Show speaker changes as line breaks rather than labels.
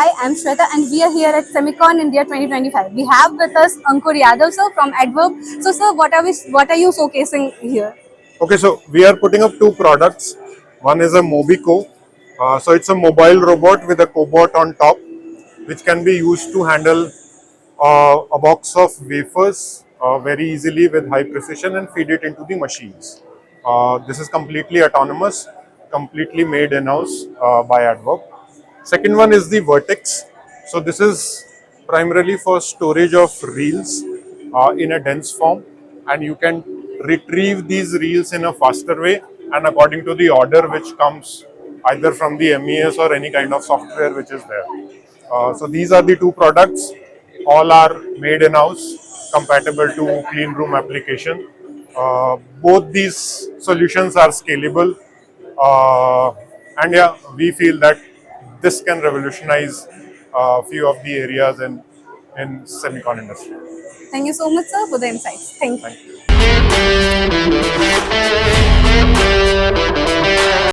Hi, I'm Shweta and we are here at SEMICON India 2025. We have with us Ankur Yadav sir from Addverb. So sir, what are you showcasing here?
Okay, so we are putting up two products. One is a Mobico. So it's a mobile robot with a cobot on top, which can be used to handle a box of wafers very easily with high precision and feed it into the machines. This is completely autonomous, completely made in-house by Addverb. Second one is the Vertex. So this is primarily for storage of reels in a dense form, and you can retrieve these reels in a faster way and according to the order which comes either from the MES or any kind of software which is there. So these are the two products. All are made in-house, compatible to clean room application. Both these solutions are scalable, uh, and yeah, we feel that this can revolutionize a few of the areas in semicon industry.
Thank you so much sir for the insights. Thank you.
Thank you.